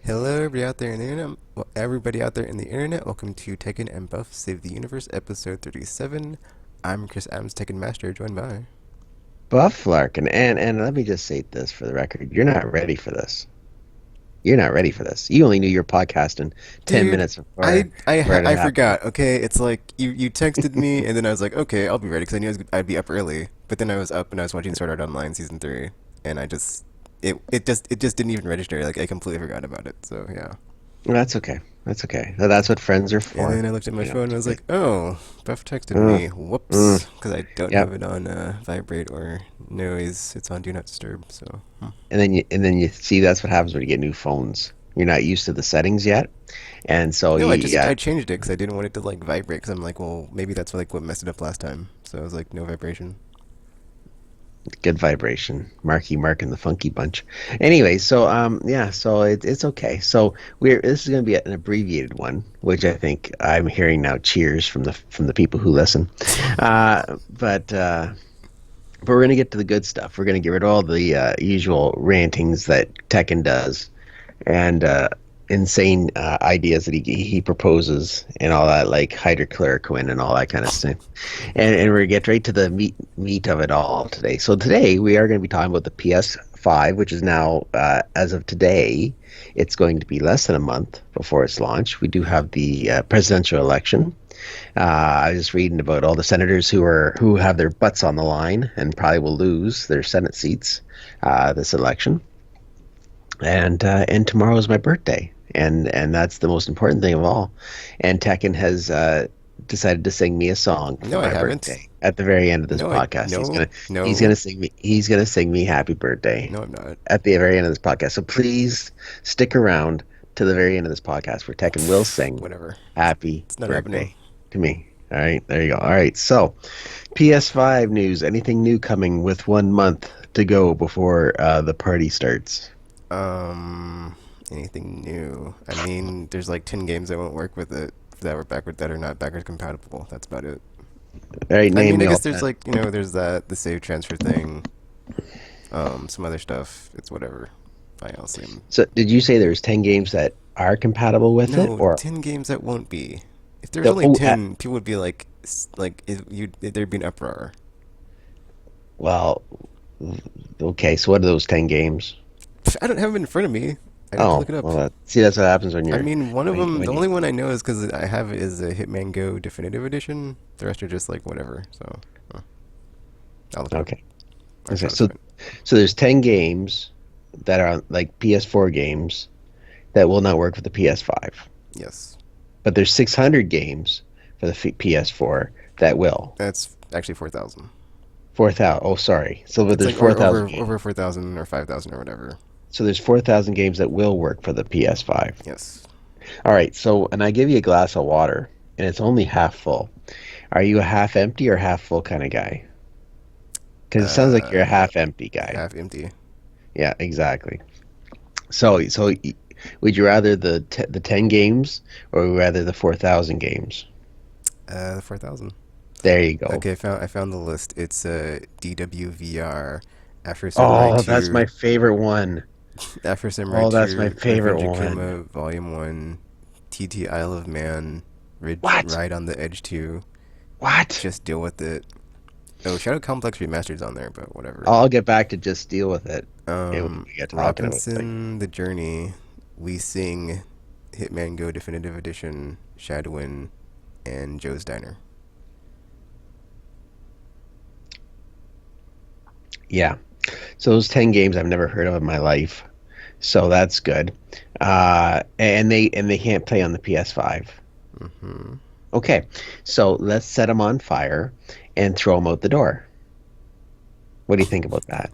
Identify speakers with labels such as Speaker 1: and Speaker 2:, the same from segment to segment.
Speaker 1: Hello, everybody out there in the internet. Well, everybody out there in the internet. Welcome to TKKN and Buff Save the Universe, episode 37. I'm Chris Adams, Tekken Master, joined by.
Speaker 2: Buff Larkin, and let me just say this for the record. You're not ready for this. You're not ready for this. You only knew your podcast in 10
Speaker 1: Dude,
Speaker 2: minutes before it
Speaker 1: I
Speaker 2: happened.
Speaker 1: forgot. Okay, it's like you texted me, and then I was like, okay, I'll be ready because I knew I'd be up early. But then I was up and I was watching Sword Art Online season 3, and it just didn't even register. Like I completely forgot about it. So yeah.
Speaker 2: Well, that's okay. That's okay. That's what friends are
Speaker 1: And
Speaker 2: for.
Speaker 1: then I looked at my
Speaker 2: You know,
Speaker 1: phone and I was like, oh, Buff texted
Speaker 2: mm,
Speaker 1: me. Whoops.
Speaker 2: mm,
Speaker 1: Because I don't
Speaker 2: yep.
Speaker 1: have it on vibrate or noise. It's on Do Not Disturb. So,
Speaker 2: And then you see that's what happens when you get new phones. You're not used to the settings yet, and so
Speaker 1: no,
Speaker 2: yeah,
Speaker 1: I changed it because I didn't want it to like vibrate because I'm like, well, maybe that's like what messed it up last time. So I was like, no vibration.
Speaker 2: good vibration. Marky Mark and the Funky Bunch. Anyway, yeah, so it's okay. So we're this is going to be an abbreviated one, which I think I'm hearing now cheers from the people who listen. Uh, but uh, but we're going to get to the good stuff. We're going to get rid of all the usual rantings that Tekken does and insane ideas that he proposes and all that, like hydrochloroquine and all that kind of stuff. And we're gonna get right to the meat of it all today. So today we are going to be talking about the PS5, which is now, as of today, it's going to be less than a month before its launch. We do have the presidential election. I was just reading about all the senators who have their butts on the line and probably will lose their Senate seats this election. And tomorrow is my birthday, and that's the most important thing of all. And Tekken has decided to sing me a song for
Speaker 1: No, I
Speaker 2: my
Speaker 1: haven't.
Speaker 2: birthday at the very end of this
Speaker 1: No, I
Speaker 2: podcast. He's
Speaker 1: no
Speaker 2: gonna he's
Speaker 1: no
Speaker 2: gonna sing me happy birthday
Speaker 1: no. I'm not.
Speaker 2: at the very end of this podcast. So please stick around to the very end of this podcast where Tekken will sing
Speaker 1: Whatever.
Speaker 2: happy
Speaker 1: It's not happening.
Speaker 2: birthday to me. All right, there you go. All right, so PS5 news. Anything new coming with 1 month to go before the party starts?
Speaker 1: Um, anything new? I mean, there's like 10 games that won't work with it that are not backwards compatible. That's about it.
Speaker 2: All right,
Speaker 1: I
Speaker 2: name
Speaker 1: mean, I
Speaker 2: me all
Speaker 1: guess there's
Speaker 2: 10.
Speaker 1: like there's the save transfer thing, some other stuff. It's whatever. I'll see 'em.
Speaker 2: So did you say there's 10 games that are compatible with it
Speaker 1: No,
Speaker 2: or
Speaker 1: 10 games that won't be. If there was
Speaker 2: the
Speaker 1: only
Speaker 2: oh
Speaker 1: 10, people would be like, there'd be an uproar.
Speaker 2: well, okay, so what are those 10 games?
Speaker 1: I don't have them in front of me. I'd have to
Speaker 2: Oh,
Speaker 1: look it up.
Speaker 2: well see that's what happens when
Speaker 1: I
Speaker 2: you're
Speaker 1: mean, one of
Speaker 2: when you,
Speaker 1: them,
Speaker 2: when
Speaker 1: the
Speaker 2: you
Speaker 1: only one I know is because I have it is a Hitman Go Definitive Edition. The rest are just like whatever. So, I'll look it up.
Speaker 2: okay.
Speaker 1: Or
Speaker 2: Okay,
Speaker 1: try to find.
Speaker 2: so there's 10 games that are like PS4 games that will not work for the PS5.
Speaker 1: Yes,
Speaker 2: But there's 600 games for the PS4 that will.
Speaker 1: that's actually 4,000.
Speaker 2: 4,000. Oh, sorry. So but
Speaker 1: It's
Speaker 2: there's
Speaker 1: like or
Speaker 2: 4,000
Speaker 1: over
Speaker 2: games.
Speaker 1: 4,000 or 5,000 or whatever.
Speaker 2: So there's 4,000 games that will work for the PS5.
Speaker 1: Yes.
Speaker 2: All right, so and I give you a glass of water and it's only half full. Are you a half empty or half full kind of guy? Because it sounds like you're a
Speaker 1: Uh,
Speaker 2: half empty guy.
Speaker 1: Half empty.
Speaker 2: Yeah, exactly. Would you rather the 10 games or would you rather the 4,000 games?
Speaker 1: 4,000.
Speaker 2: There you go.
Speaker 1: Okay, I found the list. It's DWVR, After Samurai
Speaker 2: Oh, that's
Speaker 1: 2,
Speaker 2: my favorite one.
Speaker 1: After Samurai
Speaker 2: Oh, that's my
Speaker 1: 2,
Speaker 2: favorite
Speaker 1: Revenge of
Speaker 2: one.
Speaker 1: Kuma, Volume 1, TT Isle of Man,
Speaker 2: What?
Speaker 1: Ride on the Edge 2,
Speaker 2: What?
Speaker 1: Just Deal with It. Oh, Shadow Complex Remastered's on there, but whatever.
Speaker 2: I'll get back to just deal with it. And when we get talking about things.
Speaker 1: Robinson, The Journey, We Sing, Hitman Go Definitive Edition, Shadowin, and Joe's Diner.
Speaker 2: Yeah. So those 10 games I've never heard of in my life. So that's good. And they can't play on the PS5.
Speaker 1: Hmm.
Speaker 2: Okay. So let's set them on fire and throw them out the door. What do you think about that?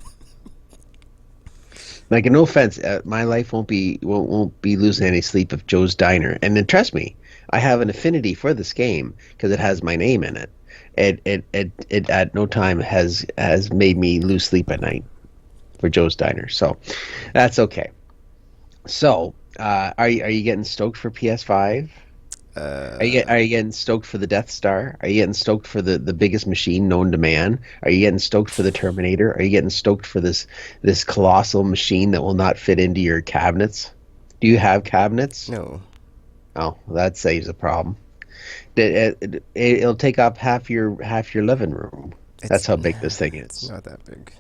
Speaker 2: Like, no offense, my life won't be losing any sleep if Joe's Diner. And then trust me, I have an affinity for this game because it has my name in it. It at no time has made me lose sleep at night for Joe's Diner. So that's okay. So, are you getting stoked for PS5?
Speaker 1: Uh,
Speaker 2: Are you getting stoked for the Death Star? Are you getting stoked for the biggest machine known to man? Are you getting stoked for the Terminator? Are you getting stoked for this colossal machine that will not fit into your cabinets? Do you have cabinets?
Speaker 1: No,
Speaker 2: Oh, that saves a problem. It'll take up half your living room. That's
Speaker 1: it's
Speaker 2: how big this thing
Speaker 1: it's
Speaker 2: is.
Speaker 1: not that big.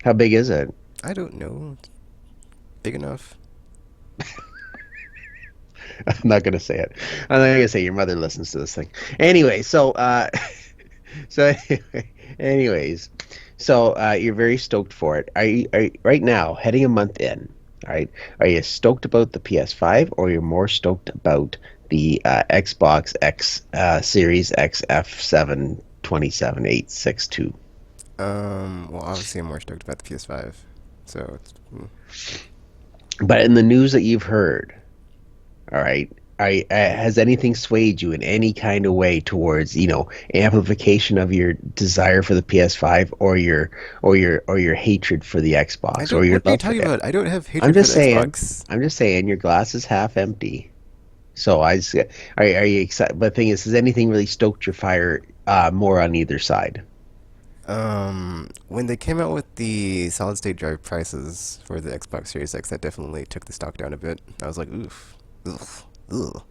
Speaker 2: How big is it?
Speaker 1: I don't know. It's big enough.
Speaker 2: I'm not gonna say it. I'm not gonna say your mother listens to this thing. Anyway, so anyways, you're very stoked for it. Right now, heading a month in? All right, are you stoked about the PS5 or you're more stoked about the Xbox X Series X F7 27862?
Speaker 1: Well, obviously I'm more stoked about the PS5. So it's,
Speaker 2: But in the news that you've heard, all right. Has anything swayed you in any kind of way towards, amplification of your desire for the PS5 or your hatred for the
Speaker 1: I
Speaker 2: Xbox or
Speaker 1: don't.
Speaker 2: your
Speaker 1: What are you
Speaker 2: love for
Speaker 1: talking
Speaker 2: it?
Speaker 1: about? I don't have
Speaker 2: I'm
Speaker 1: hatred for
Speaker 2: just
Speaker 1: the
Speaker 2: saying,
Speaker 1: Xbox.
Speaker 2: I'm just saying your glass is half empty. So are you excited? But the thing is, has anything really stoked your fire more on either side?
Speaker 1: When they came out with the solid state drive prices for the Xbox Series X, that definitely took the stock down a bit. I was like, oof, oof, ugh.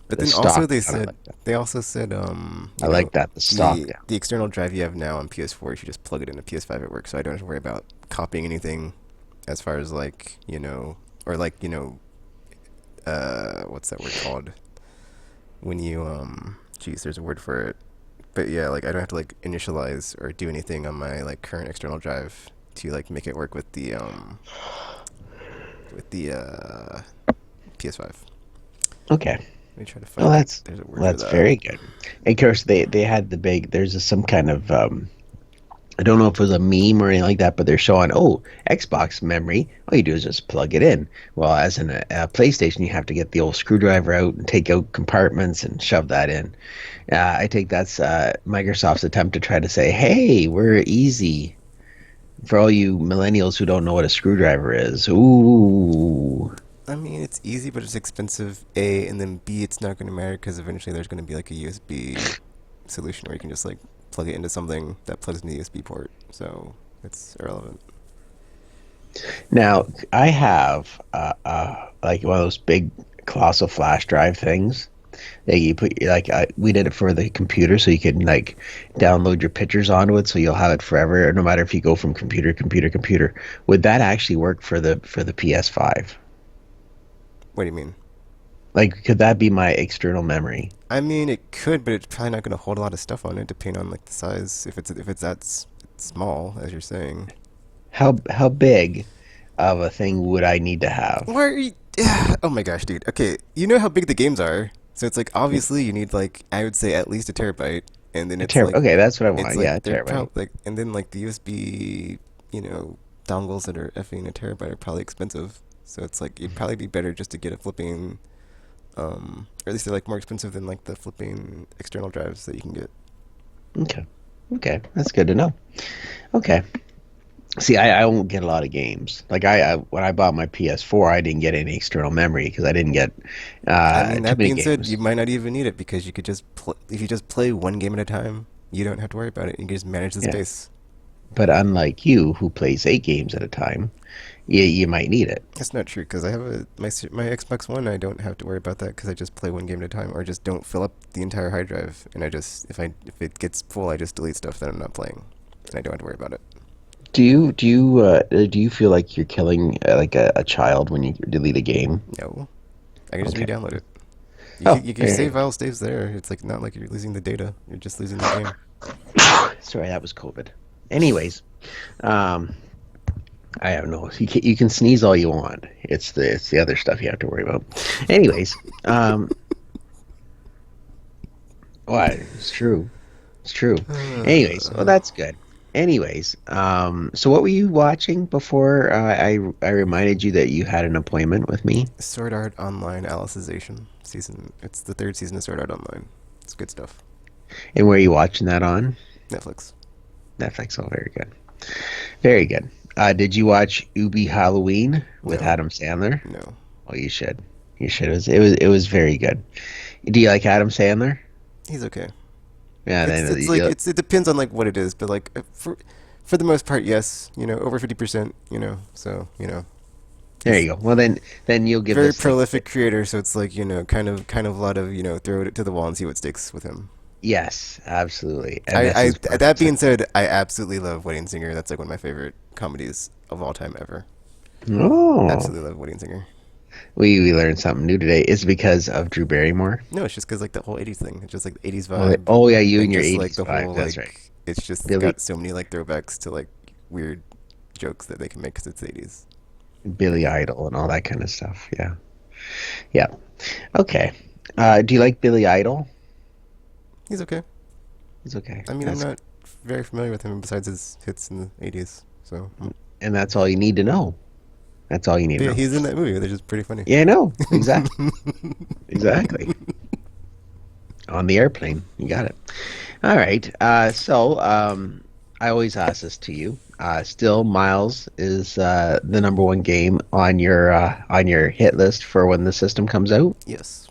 Speaker 1: But
Speaker 2: The
Speaker 1: then also
Speaker 2: stock
Speaker 1: they
Speaker 2: down, I
Speaker 1: said
Speaker 2: like that.
Speaker 1: they also said
Speaker 2: I like that. The stock down.
Speaker 1: the external drive you have now on PS4, you should just plug it into PS5 at work, so I don't have to worry about copying anything as far as like or like what's that word called when you geez, there's a word for it. But yeah, like I don't have to like initialize or do anything on my like current external drive to like make it work with the PS5.
Speaker 2: Okay.
Speaker 1: Let me try to
Speaker 2: Well,
Speaker 1: find it.
Speaker 2: that's
Speaker 1: There's a word for
Speaker 2: that's
Speaker 1: that.
Speaker 2: very good. And of course, they had the big. There's some kind of I don't know if it was a meme or anything like that, but they're showing, Xbox memory. All you do is just plug it in. Well, as in a PlayStation, you have to get the old screwdriver out and take out compartments and shove that in. I think that's Microsoft's attempt to try to say, hey, we're easy for all you millennials who don't know what a screwdriver is. Ooh.
Speaker 1: I mean, it's easy, but it's expensive. A, and then B, it's not going to matter because eventually there's going to be like a USB solution where you can just like plug it into something that plugs in the USB port. So it's irrelevant.
Speaker 2: Now, I have like one of those big colossal flash drive things. Yeah, you put like we did it for the computer, so you can like download your pictures onto it, so you'll have it forever, no matter if you go from computer, computer, computer. Would that actually work for the PS5?
Speaker 1: What do you mean?
Speaker 2: Like, could that be my external memory?
Speaker 1: I mean, it could, but it's probably not going to hold a lot of stuff on it, depending on like the size. If it's that small, as you're saying.
Speaker 2: How big of a thing would I need to have?
Speaker 1: Why are you? Oh my gosh, dude. Okay, you know how big the games are, so it's like obviously you need like I would say at least a terabyte, and then
Speaker 2: A terabyte. Okay, that's what I
Speaker 1: it's
Speaker 2: want.
Speaker 1: like
Speaker 2: Yeah, a
Speaker 1: they're
Speaker 2: terabyte.
Speaker 1: probably like and then like the USB, you know, dongles that are effing a terabyte are probably expensive. So it's like it'd probably be better just to get a flipping, or at least they're like more expensive than like the flipping external drives that you can get.
Speaker 2: Okay, okay, that's good to know. Okay. See, I won't get a lot of games. Like I when I bought my PS4, I didn't get any external memory because I didn't get
Speaker 1: I mean,
Speaker 2: too
Speaker 1: that
Speaker 2: many
Speaker 1: being said, you
Speaker 2: games.
Speaker 1: might not even need it because you could just if you just play one game at a time, you don't have to worry about it. You can just manage the
Speaker 2: Yeah,
Speaker 1: space.
Speaker 2: but unlike you, who plays 8 games at a time, you might need it.
Speaker 1: That's not true because I have my Xbox One. I don't have to worry about that because I just play one game at a time, or just don't fill up the entire hard drive. And I just if it gets full, I just delete stuff that I'm not playing, and I don't have to worry about it.
Speaker 2: Do you feel like you're killing like a child when you delete a game?
Speaker 1: No, I can just
Speaker 2: Okay.
Speaker 1: re-download it.
Speaker 2: Oh,
Speaker 1: Your
Speaker 2: there you
Speaker 1: save file stays there. It's like not like you're losing the data. You're just losing the game.
Speaker 2: go. Sorry, that was COVID. Anyways, um, I don't know. You can sneeze all you want. It's the other stuff you have to worry about. Anyways, what? It's true. It's true. Anyways, well, that's good. Anyways, so what were you watching before I reminded you that you had an appointment with me?
Speaker 1: Sword Art Online Alicization season. It's the third season of Sword Art Online. It's good stuff.
Speaker 2: And where are you watching that on?
Speaker 1: Netflix.
Speaker 2: Netflix. Oh, very good. Very good. Did you watch Ubi Halloween with
Speaker 1: No,
Speaker 2: Adam Sandler?
Speaker 1: no.
Speaker 2: Oh, you should. You should. It was very good. Do you like Adam Sandler?
Speaker 1: He's okay.
Speaker 2: Yeah, then
Speaker 1: It's like it depends on like what it is, but like for the most part, yes. You know, over 50%. You know, so you know.
Speaker 2: There
Speaker 1: He's
Speaker 2: you go. Well, then you'll give
Speaker 1: very
Speaker 2: this like
Speaker 1: prolific creator, so it's like kind of a lot of throw it to the wall and see what sticks with him.
Speaker 2: yes, absolutely. And this is
Speaker 1: That
Speaker 2: perfect
Speaker 1: being
Speaker 2: segue.
Speaker 1: said, I absolutely love Wedding Singer. That's like one of my favorite comedies of all time ever.
Speaker 2: Oh,
Speaker 1: Absolutely love Wedding Singer.
Speaker 2: we learned something new today. Is it because of Drew Barrymore?
Speaker 1: No, it's just because like the whole '80s thing. It's just like the '80s
Speaker 2: Oh,
Speaker 1: vibe,
Speaker 2: oh yeah, you
Speaker 1: and
Speaker 2: and your
Speaker 1: just like
Speaker 2: '80s
Speaker 1: the
Speaker 2: vibe.
Speaker 1: whole
Speaker 2: That's right.
Speaker 1: like it's just
Speaker 2: Billy
Speaker 1: got so many like throwbacks to like weird jokes that they can make because it's the '80s.
Speaker 2: Billy
Speaker 1: Yeah,
Speaker 2: Idol and all that kind of stuff. Yeah, yeah. Okay. Do you like Billy Idol?
Speaker 1: he's okay.
Speaker 2: It's okay.
Speaker 1: I mean, I'm
Speaker 2: That's
Speaker 1: not very familiar with him besides his hits in the '80s. So,
Speaker 2: and that's all you need to know. That's all you need
Speaker 1: but
Speaker 2: to
Speaker 1: yeah,
Speaker 2: know.
Speaker 1: he's in that movie, which is pretty funny.
Speaker 2: Yeah, I know. Exactly. Exactly. On the airplane. You got it. All right. I always ask this to you. Still, Miles is the number one game on your hit list for when the system comes out,
Speaker 1: Yes.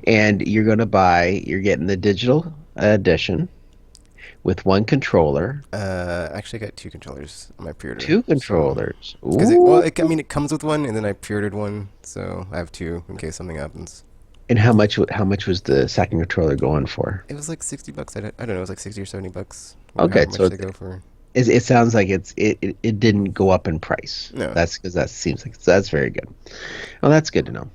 Speaker 2: and you're getting the digital edition with one controller,
Speaker 1: Actually, I got two controllers on my pre-order.
Speaker 2: two
Speaker 1: So,
Speaker 2: controllers.
Speaker 1: because
Speaker 2: Ooh.
Speaker 1: I mean, it comes with one, and then I pre-ordered one, so I have two in case something happens.
Speaker 2: And how much was the second controller going for?
Speaker 1: It was like $60. I don't know. It was like 60 or $70.
Speaker 2: Okay,
Speaker 1: However
Speaker 2: so
Speaker 1: much they go for.
Speaker 2: it sounds like it didn't go up in price.
Speaker 1: No.
Speaker 2: That's because that seems like that's very good. Well, that's good to know.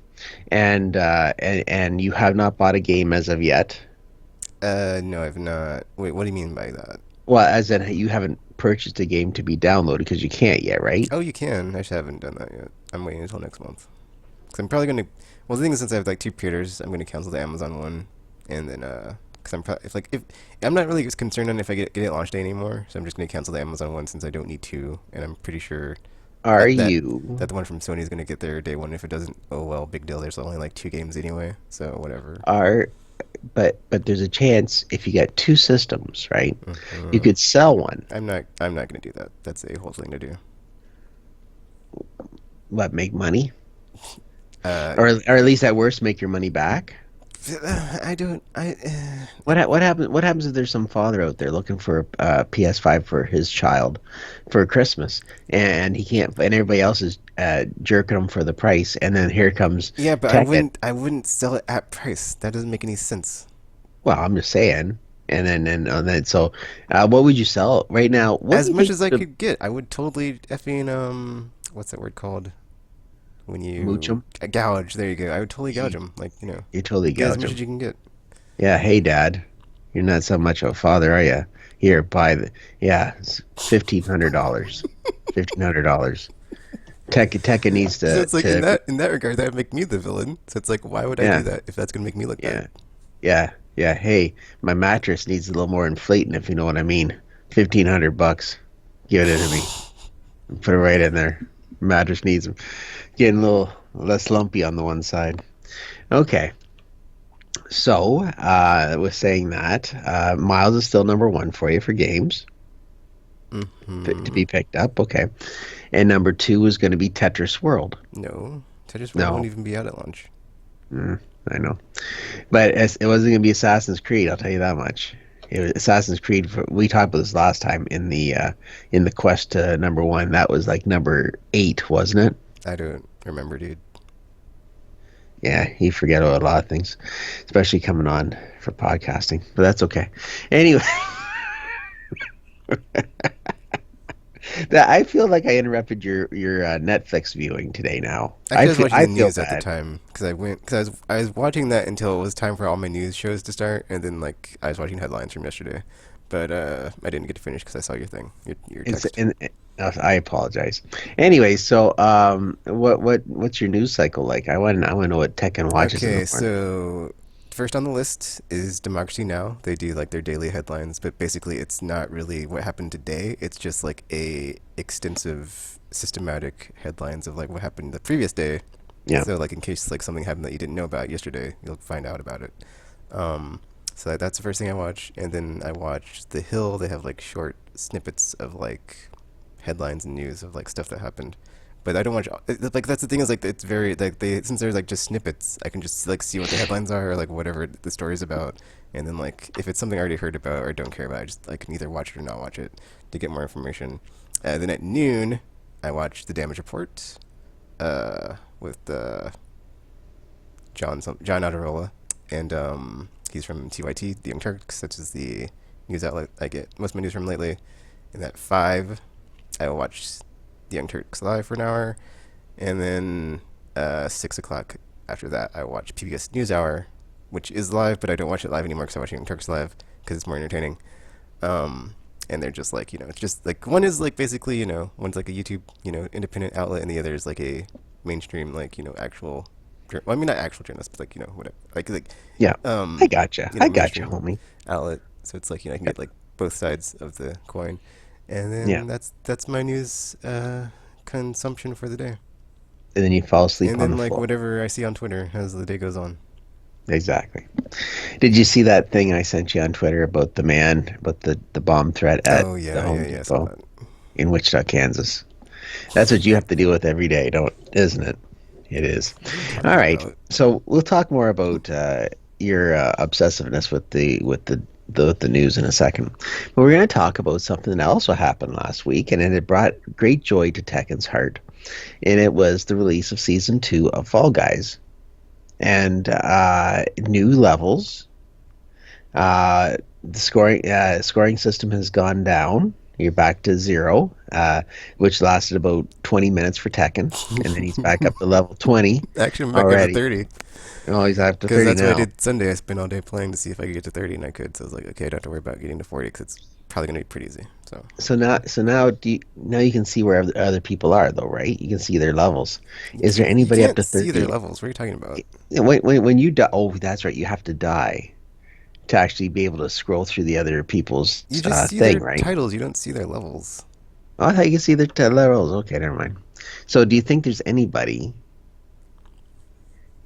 Speaker 2: And you have not bought a game as of yet.
Speaker 1: No, I've not. Wait, what do you mean by that?
Speaker 2: Well, as in you haven't purchased a game to be downloaded because you can't yet, right?
Speaker 1: Oh, you can. I just haven't done that yet. I'm waiting until next month. Because I'm probably gonna. Well, the thing is, since I have like two pre-orders, I'm gonna cancel the Amazon one, and then because I'm probably if I'm not really concerned on if I get it launch day anymore, so I'm just gonna cancel the Amazon one since I don't need two, and I'm pretty sure
Speaker 2: Are
Speaker 1: that
Speaker 2: you
Speaker 1: the one from Sony is gonna get there day one. If it doesn't, oh well, big deal. There's only like two games anyway, so whatever.
Speaker 2: are but there's a chance if you get two systems, right? You
Speaker 1: Hmm.
Speaker 2: could sell one,
Speaker 1: I'm not gonna do that. That's a whole thing to do.
Speaker 2: but make money,
Speaker 1: Uh,
Speaker 2: or at least at worst make your money back.
Speaker 1: I don't.
Speaker 2: What happens if there's some father out there looking for a PS5 for his child for Christmas, and he can't, and everybody else is jerking him for the price, and then here comes
Speaker 1: Yeah, but
Speaker 2: Tekken.
Speaker 1: I wouldn't sell it at price. That doesn't make any sense.
Speaker 2: Well, I'm just saying, so what would you sell right now? What do
Speaker 1: As
Speaker 2: you
Speaker 1: much
Speaker 2: think
Speaker 1: as I
Speaker 2: the
Speaker 1: could get, I would totally effing what's that word called? When
Speaker 2: mooch
Speaker 1: you
Speaker 2: 'em?
Speaker 1: gouge. There you go. I would totally gouge
Speaker 2: You,
Speaker 1: them. Like
Speaker 2: you totally
Speaker 1: get as
Speaker 2: gouge
Speaker 1: much
Speaker 2: him.
Speaker 1: as you can get.
Speaker 2: Yeah, hey dad, you're not so much of a father, are you? Here, buy the yeah, it's $1,500. $1,500. Tekka needs
Speaker 1: So it's like
Speaker 2: to
Speaker 1: in that regard, that would make me the villain. So it's like, why would I do
Speaker 2: yeah.
Speaker 1: that if that's gonna make me look bad?
Speaker 2: Yeah. Yeah, yeah. Hey, my mattress needs a little more inflating, if you know what I mean. $1,500. Give it to me. Put it right in there. Mattress needs getting a little less lumpy on the one side. Okay. So, with saying that, Miles is still number one for you for games to
Speaker 1: Hmm.
Speaker 2: be picked up. Okay. And number two is going to be Tetris World.
Speaker 1: No, Tetris World won't
Speaker 2: No,
Speaker 1: even be out at launch.
Speaker 2: I know. But it wasn't going to be Assassin's Creed, I'll tell you that much. It was Assassin's Creed. We talked about this last time in the quest to number one. That was like number eight, wasn't it?
Speaker 1: I don't remember, dude.
Speaker 2: Yeah, you forget about a lot of things, especially coming on for podcasting. But that's okay. Anyway, I feel like I interrupted your Netflix viewing today. Now
Speaker 1: Actually, I was watching
Speaker 2: I
Speaker 1: the
Speaker 2: feel
Speaker 1: news at the
Speaker 2: bad.
Speaker 1: time because I was watching that until it was time for all my news shows to start, and then like I was watching headlines from yesterday, but I didn't get to finish because I saw your thing, your
Speaker 2: It's
Speaker 1: text.
Speaker 2: and I apologize. Anyway, so what's your news cycle like? I want to know what Tekken watches in the
Speaker 1: Okay,
Speaker 2: morning.
Speaker 1: so first on the list is Democracy Now. They do like their daily headlines, but basically it's not really what happened today. It's just like a extensive, systematic headlines of like what happened the previous day.
Speaker 2: Yeah.
Speaker 1: So like in case like something happened that you didn't know about yesterday, you'll find out about it. Um, so that's the first thing I watch, and then I watch The Hill. They have like short snippets of like headlines and news of like stuff that happened. But I don't watch like that's the thing is like it's very like they since there's like just snippets, I can just like see what the headlines are or like whatever the story's about, and then like if it's something I already heard about or don't care about, I can either watch it or not watch it to get more information. Then at noon, I watch The Damage Report. with John Adderola, and he's from TYT, the Young Turks, such as the news outlet I get most of my news from lately. And at 5, I will watch the Young Turks live for an hour, and then 6 o'clock after that, I watch PBS NewsHour, which is live, but I don't watch it live anymore because I watch Young Turks live because it's more entertaining. Um, and they're just like, it's just like one is like basically, one's like a YouTube, independent outlet, and the other is like a mainstream, like, actual, well, I mean, not actual journalist, but like, whatever, like,
Speaker 2: Yeah, I gotcha. I gotcha,
Speaker 1: mainstream
Speaker 2: homie.
Speaker 1: outlet. So it's like, I can
Speaker 2: Yep.
Speaker 1: get like both sides of the coin, and
Speaker 2: Yeah,
Speaker 1: then that's my news consumption for the day.
Speaker 2: and then you fall asleep
Speaker 1: And
Speaker 2: on
Speaker 1: then
Speaker 2: the
Speaker 1: like
Speaker 2: floor.
Speaker 1: whatever I see on Twitter as the day goes on.
Speaker 2: Exactly. Did you see that thing I sent you on Twitter about the man, about the bomb threat at
Speaker 1: Oh
Speaker 2: the
Speaker 1: yeah,
Speaker 2: Home
Speaker 1: yeah, yeah. I saw
Speaker 2: Depot
Speaker 1: that.
Speaker 2: in Wichita, Kansas? That's what you have to deal with every day, don't, isn't it? It is.
Speaker 1: What are you
Speaker 2: All
Speaker 1: talking
Speaker 2: right.
Speaker 1: about?
Speaker 2: So we'll talk more about your obsessiveness with the news in a second. But we're going to talk about something that also happened last week, and it had brought great joy to Tekken's heart. And it was the release of season 2 of Fall Guys and new levels. The scoring system has gone down. You're back to 0, which lasted about 20 minutes for Tekken, and then he's back up to level 20
Speaker 1: Actually, I'm back up to
Speaker 2: already.
Speaker 1: 30
Speaker 2: Oh, he's up to
Speaker 1: because
Speaker 2: 30
Speaker 1: that's what I
Speaker 2: now.
Speaker 1: did Sunday. I spent all day playing to see if I could get to 30, and I could. So I was like, okay, I don't have to worry about getting to 40 because it's probably gonna be pretty easy. So
Speaker 2: So now you can see where other people are, though, right? You can see their levels. Is there
Speaker 1: you
Speaker 2: anybody up
Speaker 1: can't
Speaker 2: to
Speaker 1: see their
Speaker 2: 30?
Speaker 1: levels. What are you talking about?
Speaker 2: When you die, oh, that's right. You have to die to actually be able to scroll through the other people's
Speaker 1: You just see
Speaker 2: thing,
Speaker 1: their
Speaker 2: right?
Speaker 1: titles. You don't see their levels.
Speaker 2: Oh, I thought you could see their levels. Okay, never mind. So, do you think there's anybody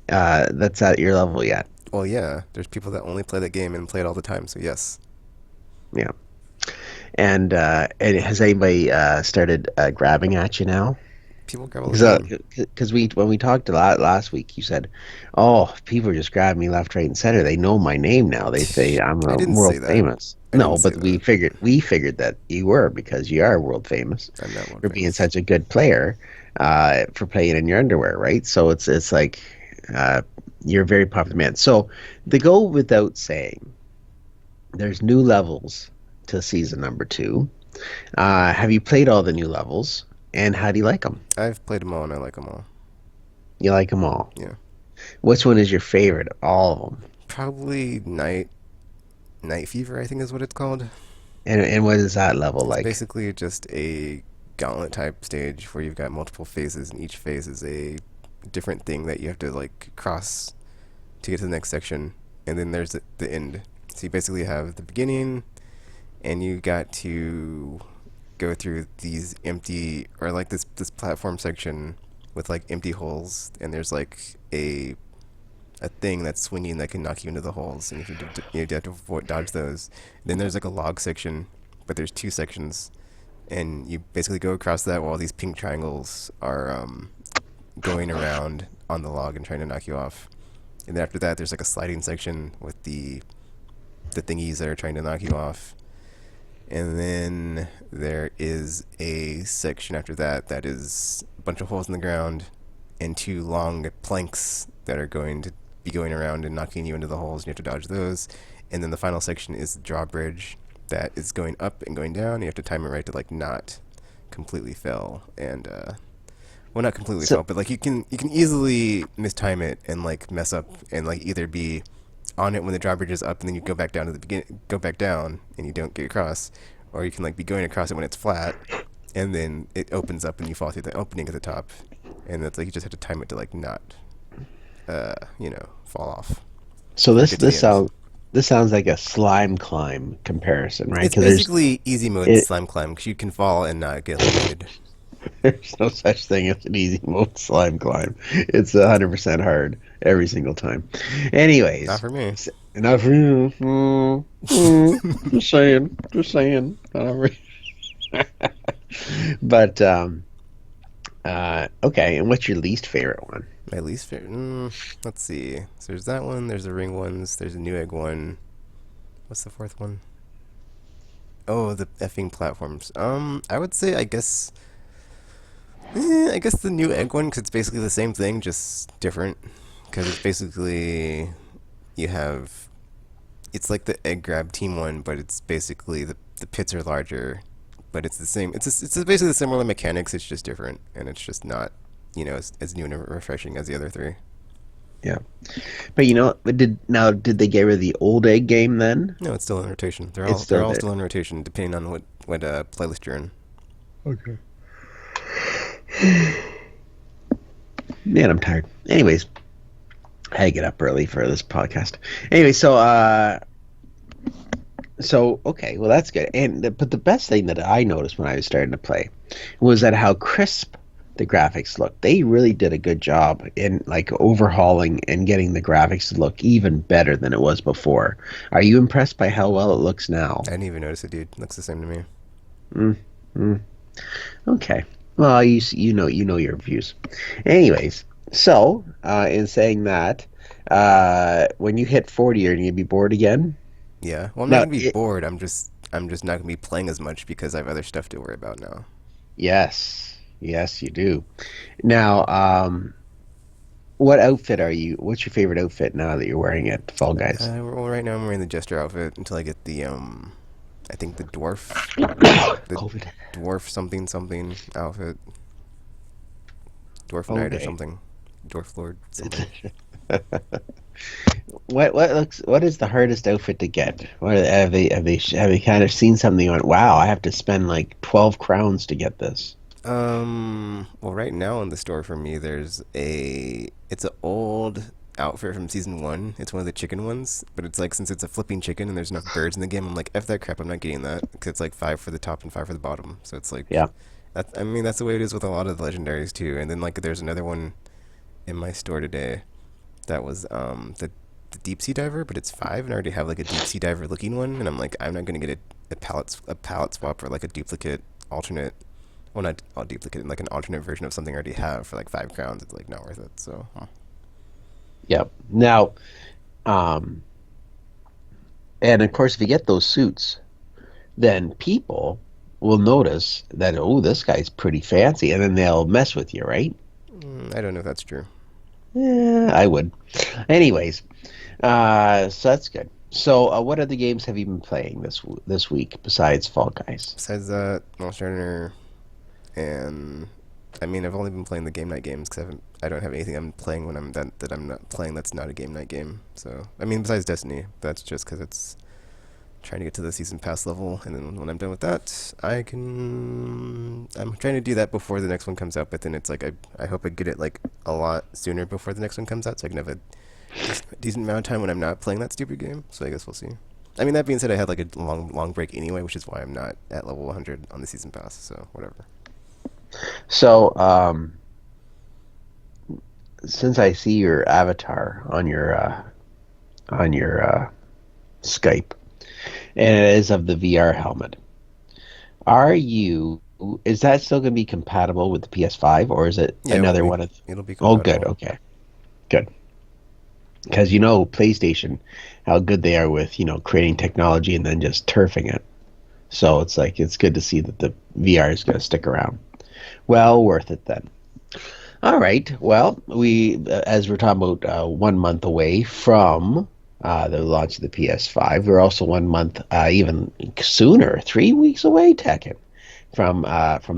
Speaker 2: that's at your level yet?
Speaker 1: Well, yeah. There's people that only play that game and play it all the time. So yes,
Speaker 2: Yeah. And has anybody started grabbing at you now?
Speaker 1: people grab all the
Speaker 2: Because
Speaker 1: time.
Speaker 2: we when we talked a lot last week, you said, "Oh, people are just grabbing me left, right, and center. They know my name now. They say I'm
Speaker 1: I didn't
Speaker 2: world
Speaker 1: say that.
Speaker 2: famous."
Speaker 1: I
Speaker 2: No,
Speaker 1: didn't say
Speaker 2: but
Speaker 1: that.
Speaker 2: we figured that you were because you are world famous
Speaker 1: I'm not world
Speaker 2: for being
Speaker 1: famous.
Speaker 2: such a good player, for playing in your underwear, right? So it's like uh, you're a very popular man. So to go without saying, there's new levels to season number 2. Have you played all the new levels, and how do you like them?
Speaker 1: I've played them all and I like them all.
Speaker 2: You like them all.
Speaker 1: Yeah.
Speaker 2: Which one is your favorite of all of them?
Speaker 1: Probably Night Fever, I think is what it's called.
Speaker 2: And what is that level
Speaker 1: It's
Speaker 2: like?
Speaker 1: basically just a gauntlet type stage where you've got multiple phases, and each phase is a different thing that you have to like cross to get to the next section. And then there's the end. So you basically have the beginning, and you got to go through these empty or like this platform section with like empty holes, and there's like a thing that's swinging that can knock you into the holes, and you have to dodge those. Then there's like a log section, but there's two sections, and you basically go across that while these pink triangles are going around on the log and trying to knock you off. And then after that, there's like a sliding section with the thingies that are trying to knock you off. And then there is a section after that that is a bunch of holes in the ground and two long planks that are going to be going around and knocking you into the holes, and you have to dodge those. And then the final section is the drawbridge that is going up and going down. And you have to time it right to like not completely fail. And well, not completely
Speaker 2: So
Speaker 1: fail, but like you can easily mistime it and like mess up and like either be on it when the drawbridge is up and then you go back down to the beginning, go back down and you don't get across, or you can like be going across it when it's flat and then it opens up and you fall through the opening at the top, and it's like you just have to time it to like not fall off
Speaker 2: so
Speaker 1: or
Speaker 2: this
Speaker 1: get to the end.
Speaker 2: this sounds like a slime climb comparison, right?
Speaker 1: It's
Speaker 2: Because
Speaker 1: basically easy mode
Speaker 2: it,
Speaker 1: slime climb because you can fall and not get eliminated.
Speaker 2: there's no such thing as an easy mode slime climb. It's 100% hard every single time.
Speaker 1: Not
Speaker 2: Anyways,
Speaker 1: for me.
Speaker 2: enough for you. Just saying, just saying. But okay. And what's your least favorite one?
Speaker 1: My least favorite. Let's see. So there's that one. There's the ring ones. There's a new egg one. What's the fourth one? Oh, the effing platforms. I would say I guess I guess the new egg one, because it's basically the same thing, just different. Because it's basically you have it's like the egg grab team one, but it's basically the pits are larger, but it's the same. It's basically the similar mechanics. It's just different, and it's just not as new and refreshing as the other three.
Speaker 2: Yeah. But did they get rid of the old egg game then?
Speaker 1: No, it's still in rotation. They're
Speaker 2: It's
Speaker 1: all
Speaker 2: still there.
Speaker 1: still in rotation, depending on what playlist you're in.
Speaker 2: Okay. Man, I'm tired. Anyways, I had to get up early for this podcast. Anyway, so okay, well that's good. But the best thing that I noticed when I was starting to play was that how crisp the graphics look. They really did a good job in like overhauling and getting the graphics to look even better than it was before. Are you impressed by how well it looks now?
Speaker 1: I didn't even notice it, dude. It looks the same to me.
Speaker 2: Mm, mm, okay. Well, you know your views. Anyways, so in saying that, when you hit 40, are you gonna be bored again?
Speaker 1: Yeah. Well, I'm not
Speaker 2: Now,
Speaker 1: gonna be bored. I'm just not gonna be playing as much because I have other stuff to worry about now.
Speaker 2: yes, yes, you do. Now, what outfit are you? What's your favorite outfit now that you're wearing it, Fall Guys?
Speaker 1: Well, right now I'm wearing the jester outfit until I get I think the
Speaker 2: COVID.
Speaker 1: dwarf something something outfit, dwarf knight or
Speaker 2: Okay.
Speaker 1: something, dwarf lord something.
Speaker 2: What is the hardest outfit to get? What have they kind of seen something and went, wow, I have to spend like 12 crowns to get this.
Speaker 1: Well, right now in the store for me, it's an old outfit from season one. It's one of the chicken ones, but it's like since it's a flipping chicken and there's enough birds in the game, I'm like, F that crap, I'm not getting that because it's like five for the top and five for the bottom. So it's like,
Speaker 2: Yeah.
Speaker 1: I mean, that's the way it is with a lot of the legendaries too. And then like there's another one in my store today that was the deep sea diver, but it's five, and I already have like a deep sea diver looking one, and I'm like, I'm not gonna get a palette swap for like a duplicate alternate. Well, not all duplicate, like an alternate version of something I already have for like 5 crowns. It's like not worth it. So,
Speaker 2: Yep. Now, um, and of course, if you get those suits, then people will notice that, oh, this guy's pretty fancy, and then they'll mess with you, right?
Speaker 1: I don't know if that's true.
Speaker 2: Yeah, I would. Anyways, so that's good. So, what other games have you been playing this week besides Fall Guys?
Speaker 1: Besides that, Monster Hunter, and I mean, I've only been playing the game night games because I don't have anything I'm playing when that I'm not playing that's not a game night game. So, I mean, besides Destiny, that's just because it's trying to get to the season pass level, and then when I'm done with that, I'm trying to do that before the next one comes out, but then it's like I hope I get it like a lot sooner before the next one comes out, so I can have a decent amount of time when I'm not playing that stupid game. So I guess we'll see. I mean, that being said, I had like a long break anyway, which is why I'm not at level 100 on the season pass. So whatever.
Speaker 2: So, since I see your avatar on your Skype, and it is of the VR helmet, are you? Is that still going to be compatible with the PS5, or is it
Speaker 1: Yeah,
Speaker 2: another one of?
Speaker 1: it'll be
Speaker 2: Oh, good.
Speaker 1: compatible.
Speaker 2: Okay, good. Because PlayStation, how good they are with creating technology and then just turfing it. So it's like it's good to see that the VR is going to stick around. Well, worth it then. All right. Well, as we're talking about 1 month away from the launch of the PS5, we're also 1 month, even sooner, 3 weeks away, Tekken, from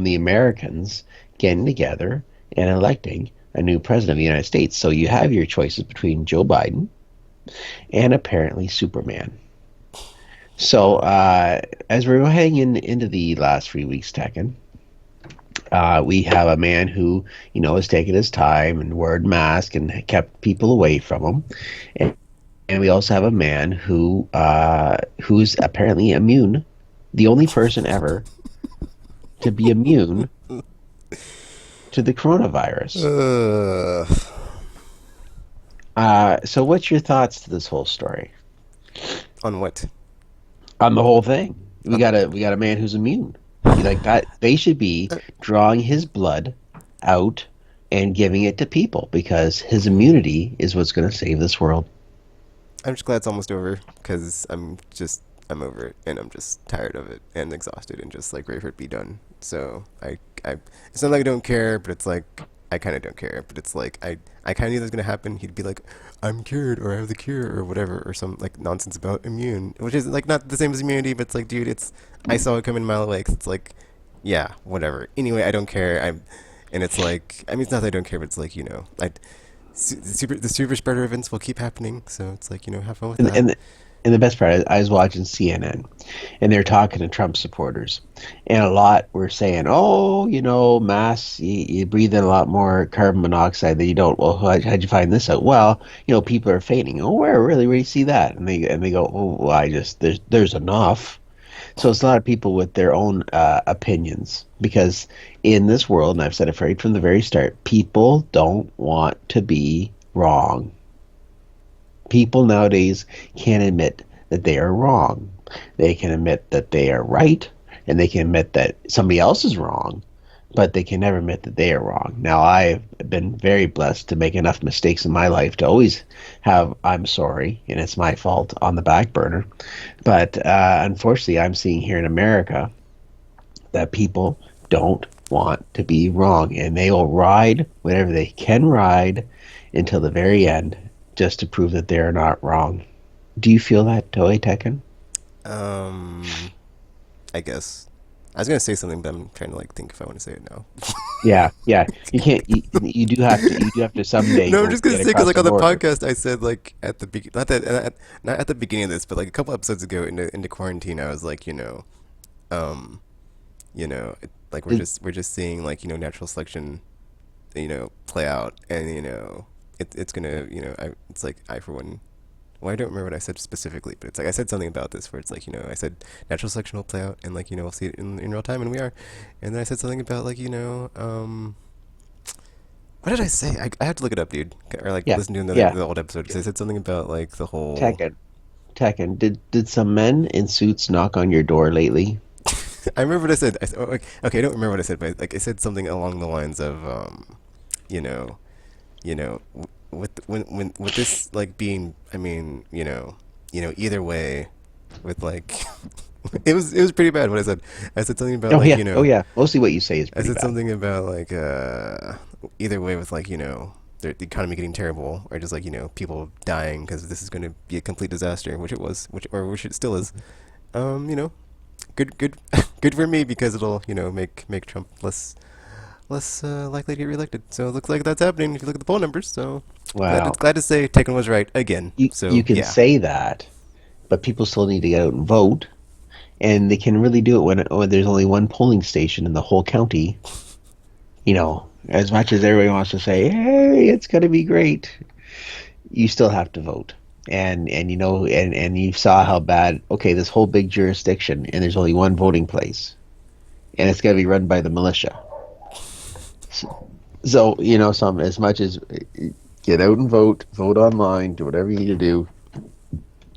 Speaker 2: the Americans getting together and electing a new president of the United States. So you have your choices between Joe Biden and apparently Superman. So as we're heading into the last 3 weeks, Tekken, we have a man who, has taken his time and wore a mask and kept people away from him, and we also have a man who's apparently immune, the only person ever to be immune to the coronavirus.
Speaker 1: Uh,
Speaker 2: So, what's your thoughts to this whole story?
Speaker 1: on what?
Speaker 2: On the whole thing, we
Speaker 1: Uh,
Speaker 2: got a man who's immune. Like that, they should be drawing his blood out and giving it to people because his immunity is what's going to save this world.
Speaker 1: I'm just glad it's almost over because I'm over it and I'm just tired of it and exhausted and just like ready for it to be done. So it's not like I don't care, but it's like I kind of don't care. But it's like I kind of knew that was gonna happen. He'd be like, I'm cured, or I have the cure, or whatever, or some like nonsense about immune, which is like not the same as immunity, but it's like, dude, it's I saw it coming a mile away. 'Cause it's like, yeah, whatever. Anyway, I don't care. And it's like, I mean, it's not that I don't care, but it's like, the super spreader events will keep happening. So it's like, have fun with
Speaker 2: And
Speaker 1: that.
Speaker 2: and and the best part is I was watching CNN, and they're talking to Trump supporters, and a lot were saying, "Oh, mass, you breathe in a lot more carbon monoxide than you don't." Well, how'd you find this out? Well, people are fainting. Oh, where do you see that? And they go, "Oh, well, I just there's enough." So it's a lot of people with their own opinions because in this world, and I've said it right from the very start, people don't want to be wrong. People nowadays can't admit that they are wrong. They can admit that they are right, and they can admit that somebody else is wrong, but they can never admit that they are wrong. Now, I've been very blessed to make enough mistakes in my life to always have "I'm sorry" and "it's my fault" on the back burner. But unfortunately, I'm seeing here in America that people don't want to be wrong, and they will ride whatever they can ride until the very end just to prove that they're not wrong. Do you feel that, Toei Tekken?
Speaker 1: Um, I guess I was gonna say something, but I'm trying to like think if I want to say it now.
Speaker 2: Yeah, yeah. You can't. You do have to. You do have to someday
Speaker 1: No, I'm
Speaker 2: go
Speaker 1: just gonna
Speaker 2: get
Speaker 1: say because
Speaker 2: across
Speaker 1: like
Speaker 2: the
Speaker 1: on the
Speaker 2: border.
Speaker 1: podcast I said like at the not at the beginning of this, but like a couple episodes ago into quarantine, I was like, um, like
Speaker 2: Did,
Speaker 1: we're just seeing like natural selection, play out, and it's gonna it's like I for one. Well, I don't remember what I said specifically, but it's like I said something about this where it's like I said natural selection will play out and like we'll see it in real time, and we are. And then I said something about like what did I say? I have to look it up, dude, or like
Speaker 2: yeah,
Speaker 1: listen to another
Speaker 2: yeah.
Speaker 1: the old episode because I said something about like the whole.
Speaker 2: Tekken, Tekken. Did some men in suits knock on your door lately?
Speaker 1: I remember what I said. Okay, I don't remember what I said, but like I said something along the lines of you know, when with this like being, I mean, either way, with like, it was pretty bad what I said. I said something about
Speaker 2: Oh
Speaker 1: like
Speaker 2: yeah, oh yeah. Mostly what you say is
Speaker 1: I
Speaker 2: pretty
Speaker 1: said
Speaker 2: bad.
Speaker 1: something about like either way with like the economy getting terrible or just like people dying because this is going to be a complete disaster, which it was, which it still is. You know, good good for me because it'll make Trump less likely to get reelected. So it looks like that's happening if you look at the poll numbers. So
Speaker 2: Wow.
Speaker 1: glad to say Tekken was right again.
Speaker 2: You
Speaker 1: So
Speaker 2: can
Speaker 1: yeah.
Speaker 2: say that, but people still need to get out and vote, and they can really do it when there's only one polling station in the whole county. As much as everybody wants to say, "Hey, it's going to be great," you still have to vote. And you saw how bad. Okay, this whole big jurisdiction, and there's only one voting place, and it's going to be run by the militia. So as much as get out and vote, vote online, do whatever you need to do,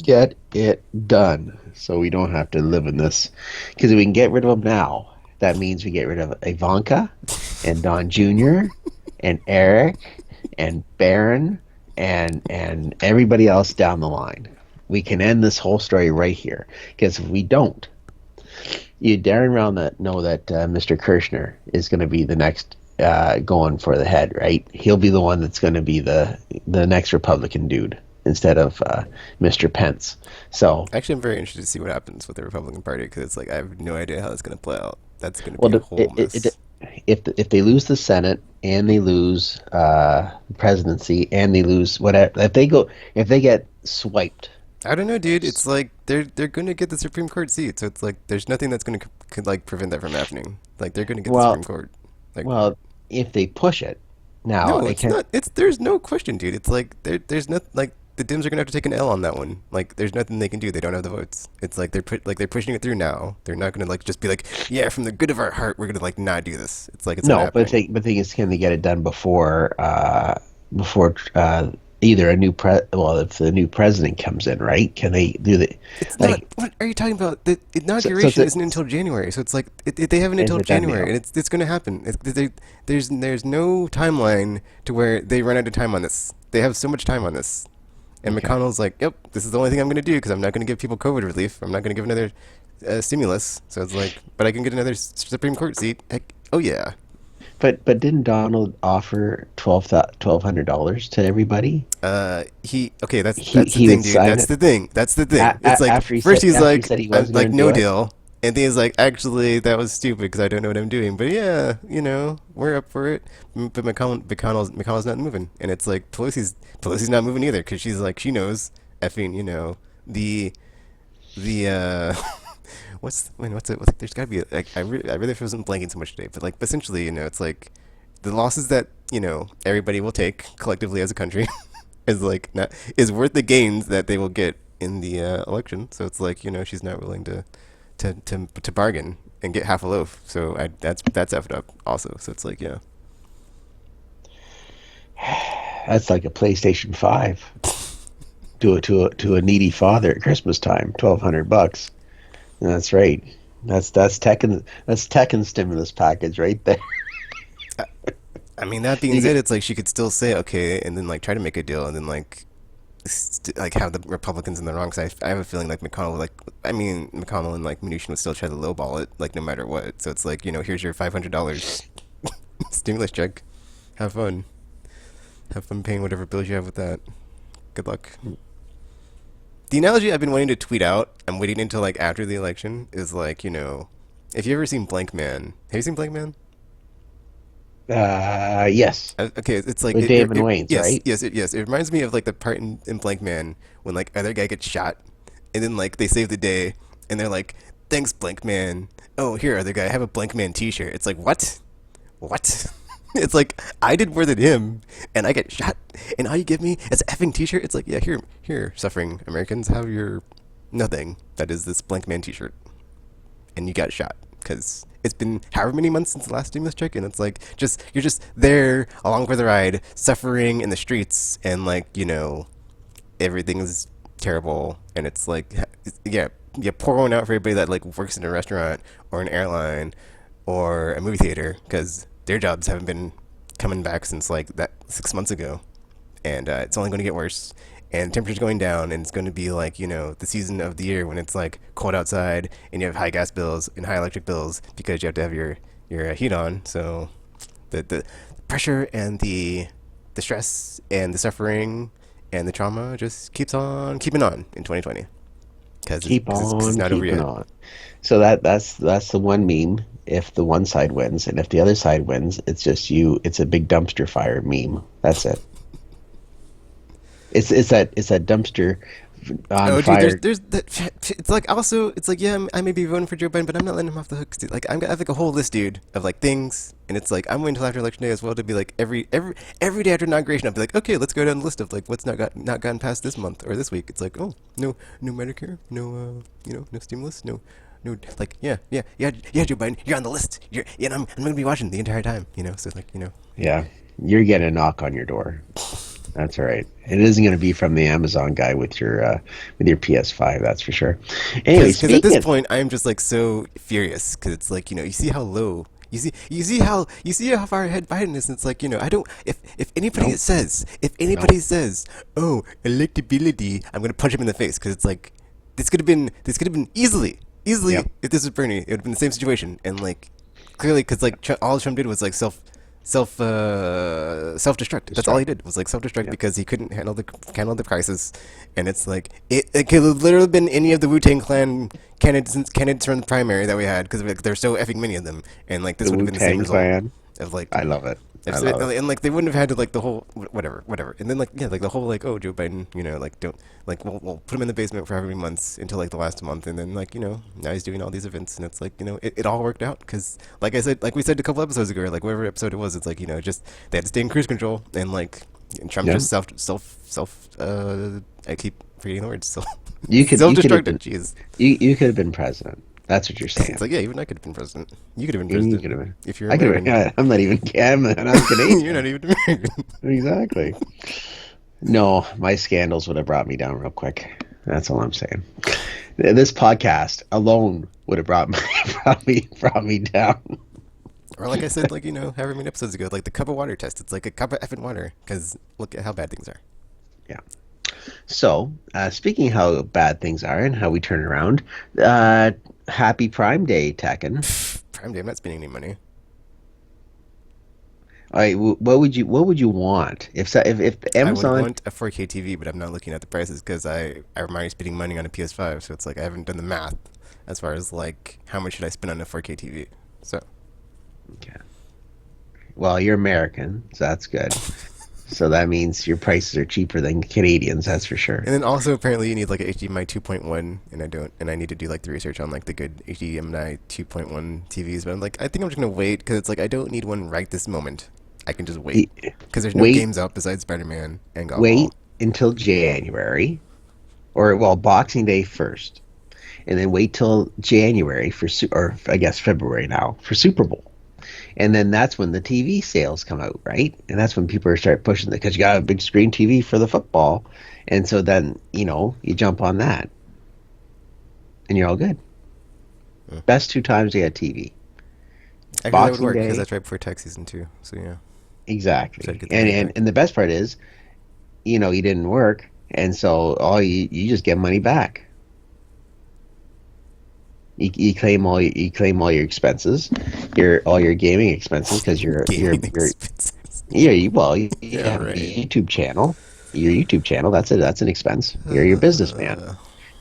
Speaker 2: get it done so we don't have to live in this. Because if we can get rid of them now, that means we get rid of Ivanka and Don Jr. and Eric and Barron and everybody else down the line. We can end this whole story right here. Because if we don't, you Darren around that know that Mr. Kirshner is going to be the next going for the head, right? He'll be the one that's going to be the next Republican dude instead of Mr. Pence. So,
Speaker 1: Actually, I'm very interested to see what happens with the Republican Party because it's like I have no idea how that's going to play out. That's going to be
Speaker 2: well,
Speaker 1: a whole mess.
Speaker 2: if they lose the Senate and they lose the presidency and they lose whatever, if they get swiped,
Speaker 1: I don't know, dude. It's like they're going to get the Supreme Court seat, so it's like there's nothing that's going to could like prevent that from happening. Like they're going to get the
Speaker 2: well,
Speaker 1: Supreme Court. Like
Speaker 2: well, if they push it now,
Speaker 1: no,
Speaker 2: it
Speaker 1: it's
Speaker 2: can.
Speaker 1: not. It's there's no question, dude. It's like there's not like the Dems are gonna have to take an L on that one. Like there's nothing they can do. They don't have the votes. It's like they're pushing it through now. They're not gonna like just be like, yeah, from the good of our heart, we're gonna like not do this. It's like it's not
Speaker 2: No, but
Speaker 1: happening.
Speaker 2: the thing is, can they get it done before either a new well, if the new president comes in, right? Can they do the
Speaker 1: It's not.
Speaker 2: like
Speaker 1: What are you talking about? The
Speaker 2: so
Speaker 1: inauguration isn't until January, so it's like they have it
Speaker 2: is
Speaker 1: until
Speaker 2: it done
Speaker 1: January,
Speaker 2: deal?
Speaker 1: and it's gonna happen. There's no timeline to where they run out of time on this. They have so much time on this, and
Speaker 2: Okay.
Speaker 1: McConnell's like, "Yep, this is the only thing I'm gonna do because I'm not gonna give people COVID relief. I'm not gonna give another stimulus." So it's like, but I can get another Supreme Court seat. Heck, Oh yeah.
Speaker 2: But didn't Donald offer $1,200 to everybody?
Speaker 1: He okay.
Speaker 2: He
Speaker 1: That's the
Speaker 2: he
Speaker 1: thing,
Speaker 2: would
Speaker 1: dude.
Speaker 2: sign
Speaker 1: That's
Speaker 2: it
Speaker 1: the thing. That's the thing. It's like first he's
Speaker 2: after he
Speaker 1: like,
Speaker 2: said he
Speaker 1: I'm
Speaker 2: wasn't
Speaker 1: like
Speaker 2: going to
Speaker 1: no
Speaker 2: do it.
Speaker 1: deal, and then he's like, actually, that was stupid because I don't know what I'm doing. But yeah, we're up for it. But McConnell's not moving, and it's like Pelosi's not moving either because she's like she knows effing the what's it? There's got to be like I really wasn't blanking so much today, but like essentially it's like the losses that everybody will take collectively as a country is like not is worth the gains that they will get in the election. So it's like she's not willing to bargain and get half a loaf. So that's effed up also. So it's like yeah.
Speaker 2: That's like a PlayStation 5 to a needy father at Christmas time. $1,200. That's right. That's Tekken stimulus package right there.
Speaker 1: I, I mean that being
Speaker 2: You
Speaker 1: said,
Speaker 2: get
Speaker 1: it's like she could still say okay and then like try to make a deal and then like have the Republicans in the wrong. Cause I have a feeling like McConnell and like Mnuchin would still try to lowball it like no matter what. So it's like here's your $500 stimulus check. Have fun. Have fun paying whatever bills you have with that. Good luck. The analogy I've been wanting to tweet out, I'm waiting until like after the election, is like if you ever seen Blank Man, have you seen Blank Man?
Speaker 2: yes,
Speaker 1: Okay, it's like
Speaker 2: with David Wayne's,
Speaker 1: yes,
Speaker 2: right?
Speaker 1: yes. It reminds me of like the part in Blank Man when like other guy gets shot, and then like they save the day, and they're like, "Thanks, Blank Man." Oh, here, other guy, have a Blank Man T-shirt. It's like what? What? It's like I did more than him, and I get shot, and all you give me is an effing T-shirt. It's like yeah, here, suffering Americans, have your nothing. That is this Blank Man T-shirt, and you got shot because it's been however many months since the last stimulus check, and it's like just you're just there along for the ride, suffering in the streets, and like everything is terrible, and it's like yeah, pour one out for everybody that like works in a restaurant or an airline or a movie theater because their jobs haven't been coming back since like that 6 months ago, and it's only going to get worse. And temperature's going down, and it's going to be like the season of the year when it's like cold outside, and you have high gas bills and high electric bills because you have to have your heat on. So the pressure and the stress and the suffering and the trauma just keeps on keeping on in 2020
Speaker 2: Keep
Speaker 1: cause it's
Speaker 2: on
Speaker 1: not over
Speaker 2: keeping
Speaker 1: yet.
Speaker 2: on. So that's the one meme. If the one side wins, and if the other side wins, it's just you. It's a big dumpster fire meme. That's it. It's that dumpster on
Speaker 1: Oh, dude,
Speaker 2: fire.
Speaker 1: there's that. It's like also, it's like, yeah, I may be voting for Joe Biden, but I'm not letting him off the hook, dude. Like, I have like a whole list, dude, of like things, and it's like I'm waiting until after election day as well to be like every day after inauguration, I'll be like, okay, let's go down the list of like what's not gotten passed this month or this week. It's like, oh, no Medicare, no no stimulus, no like yeah, Joe Biden, you're on the list. I'm gonna be watching the entire time, So it's like
Speaker 2: Yeah, you're getting a knock on your door. That's all right. It isn't going to be from the Amazon guy with your PS5. That's for sure. Anyway,
Speaker 1: because at this
Speaker 2: speaking of,
Speaker 1: point I'm just like so furious because it's like you see how low you see how far ahead Biden is. And it's like I don't
Speaker 2: no,
Speaker 1: if
Speaker 2: no,
Speaker 1: anybody says oh electability I'm gonna punch him in the face because it's like this could have been easily
Speaker 2: yep,
Speaker 1: if this was Bernie it would have been the same situation and like clearly because like all Trump did was like self destruct. That's all he
Speaker 2: destruct.
Speaker 1: did was like self destruct
Speaker 2: Yep,
Speaker 1: because he couldn't handle the crisis, and it's like it could have literally been any of the Wu Tang Clan candidates from the primary that we had because like, there's so effing many of them, and like this
Speaker 2: the
Speaker 1: would have
Speaker 2: Wu
Speaker 1: been the same
Speaker 2: Tang
Speaker 1: result
Speaker 2: Clan.
Speaker 1: of like
Speaker 2: I love it. I
Speaker 1: if,
Speaker 2: love it.
Speaker 1: and like they wouldn't have had to like the whole whatever, and then like yeah like the whole like oh Joe Biden like don't like we'll put him in the basement for however many months until like the last month, and then like now he's doing all these events, and it's like it all worked out because like I said like we said a couple episodes ago or like whatever episode it was, it's like just they had to stay in cruise control and like and Trump
Speaker 2: Yeah,
Speaker 1: just self I keep forgetting the words self
Speaker 2: you could have
Speaker 1: destructed.
Speaker 2: been
Speaker 1: Jeez,
Speaker 2: you could have been president. That's what you're
Speaker 1: it's
Speaker 2: saying.
Speaker 1: like yeah even I could have been president. You could have been
Speaker 2: Even you
Speaker 1: president
Speaker 2: could have been.
Speaker 1: if you're
Speaker 2: I could have
Speaker 1: American.
Speaker 2: been. I'm not even. I'm
Speaker 1: You're
Speaker 2: Canadian.
Speaker 1: not even American.
Speaker 2: Exactly. No, my scandals would have brought me down real quick. That's all I'm saying. This podcast alone would have brought me brought me down.
Speaker 1: Or like I said, like however many episodes ago, like the cup of water test. It's like a cup of effing water because look at how bad things are.
Speaker 2: Yeah. So, speaking how bad things are and how we turn it around, uh, happy Prime Day, Tekken.
Speaker 1: Prime Day, I'm not spending any money.
Speaker 2: All right, what would you want if
Speaker 1: I would
Speaker 2: Amazon?
Speaker 1: want a 4K TV, but I'm not looking at the prices because I'm already spending money on a PS5, so it's like I haven't done the math as far as like how much should I spend on a 4K TV. So,
Speaker 2: Okay. Well, you're American, so that's good. So that means your prices are cheaper than Canadians, that's for sure.
Speaker 1: and then also apparently you need like a HDMI 2.1, and I don't, and I need to do like the research on like the good HDMI 2.1 TVs. But I'm like, I think I'm just gonna wait because it's like I don't need one right this moment. I can just wait
Speaker 2: E-
Speaker 1: because there's no
Speaker 2: Wait,
Speaker 1: games out besides Spider-Man and Godfall.
Speaker 2: wait until January, or well, Boxing Day first, and then wait till January or I guess February now for Super Bowl. And then that's when the TV sales come out, right? And that's when people start pushing it because you got a big screen TV for the football. And so then, you jump on that and you're all good.
Speaker 1: Uh,
Speaker 2: Best two times you had TV.
Speaker 1: Actually, that would
Speaker 2: Boxing
Speaker 1: work because
Speaker 2: Day,
Speaker 1: that's right before tax season too. So yeah, so I'd
Speaker 2: exactly.
Speaker 1: get the
Speaker 2: And
Speaker 1: money
Speaker 2: and,
Speaker 1: back.
Speaker 2: and the best part is, you didn't work. And so you just get money back. You claim all your expenses, your all your gaming expenses because you're you're
Speaker 1: Gaming
Speaker 2: you're
Speaker 1: expenses.
Speaker 2: yeah you
Speaker 1: Yeah,
Speaker 2: have a
Speaker 1: right.
Speaker 2: YouTube channel. Your YouTube channel, that's an expense. You're your businessman.
Speaker 1: Uh,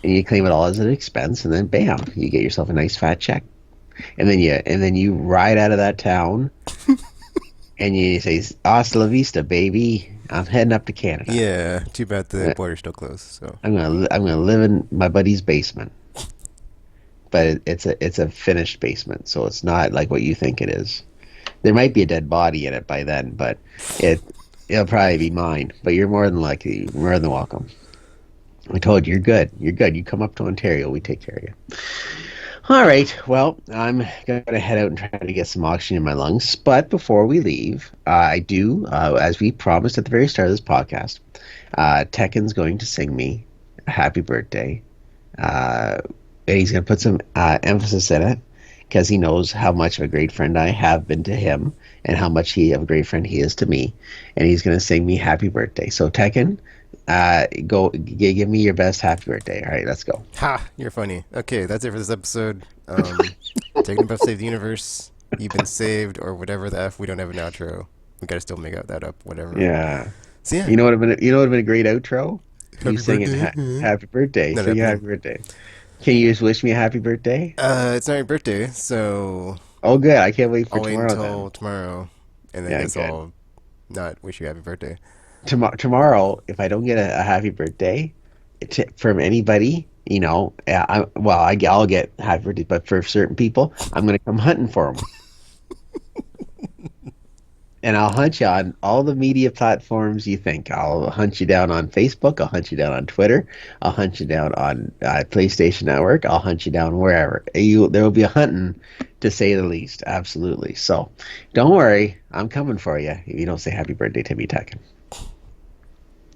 Speaker 2: And you claim it all as an expense, and then bam, you get yourself a nice fat check. And then you ride out of that town, and you say, "Hasta la vista, baby. I'm heading up to Canada.
Speaker 1: yeah. Too bad the
Speaker 2: Uh,
Speaker 1: border's still closed. So
Speaker 2: I'm gonna live in my buddy's basement, but it's a finished basement, so it's not like what you think it is. There might be a dead body in it by then, but it it'll probably be mine. But you're more than welcome. I told you, you're good. You're good. You come up to Ontario, we take care of you. All right. Well, I'm going to head out and try to get some oxygen in my lungs. But before we leave, I do, as we promised at the very start of this podcast, Tekken's going to sing me a happy birthday. Uh, and he's going to put some emphasis in it because he knows how much of a great friend I have been to him and how much of a great friend he is to me. And he's going to sing me happy birthday. So, Tekken, give me your best happy birthday. All right, let's go.
Speaker 1: ha, you're funny. Okay, that's it for this episode. Taking a buff, save the universe. You've been saved, or whatever the f. We don't have an outro. We gotta still make out that up. Whatever.
Speaker 2: Yeah.
Speaker 1: So yeah,
Speaker 2: You know what would have been a great outro? You
Speaker 1: happy
Speaker 2: singing
Speaker 1: birthday.
Speaker 2: happy birthday.
Speaker 1: Not
Speaker 2: Sing
Speaker 1: happening.
Speaker 2: happy birthday. Can you just wish me a happy birthday?
Speaker 1: It's not your birthday, so
Speaker 2: Oh, good. I can't wait for
Speaker 1: I'll wait
Speaker 2: tomorrow then.
Speaker 1: until tomorrow, and then I
Speaker 2: Yeah,
Speaker 1: guess
Speaker 2: good.
Speaker 1: I'll not wish you happy birthday.
Speaker 2: Tomorrow, if I don't get a happy birthday from anybody, I'll get happy birthday. But for certain people, I'm gonna come hunting for them. And I'll hunt you on all the media platforms you think. I'll hunt you down on Facebook. I'll hunt you down on Twitter. I'll hunt you down on PlayStation Network. I'll hunt you down wherever. There will be a hunting, to say the least. Absolutely. So, don't worry. I'm coming for you. If you don't say happy birthday to me, Tekken.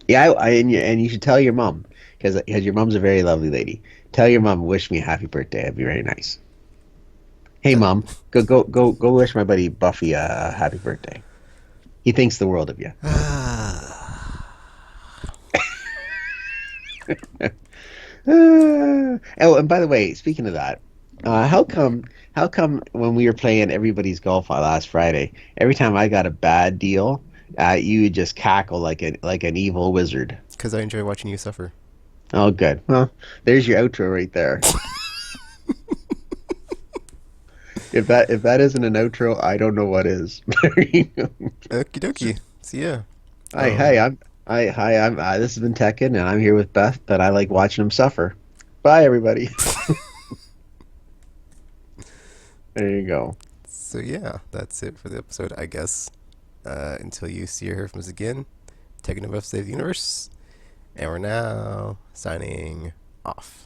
Speaker 2: Yeah, and you should tell your mom because your mom's a very lovely lady. Tell your mom, wish me a happy birthday. It'd be very nice. Hey,
Speaker 1: Uh,
Speaker 2: mom, go wish my buddy Buffy a happy birthday. He thinks the world of you. Oh, and by the way, speaking of that, how come when we were playing everybody's golf on last Friday, every time I got a bad deal, you would just cackle like an evil wizard.
Speaker 1: Because I enjoy watching you suffer.
Speaker 2: Oh, good. Well, there's your outro right there. If that isn't an outro, I don't know what is.
Speaker 1: Okie dokie. So yeah.
Speaker 2: Hi,
Speaker 1: Um,
Speaker 2: hi, I'm this has been Tekken, and I'm here with Beth, but I like watching him suffer. Bye, everybody. There you go.
Speaker 1: so yeah, that's it for the episode, I guess. Until you see or hear from us again, taking a buff, save the universe. And we're now signing off.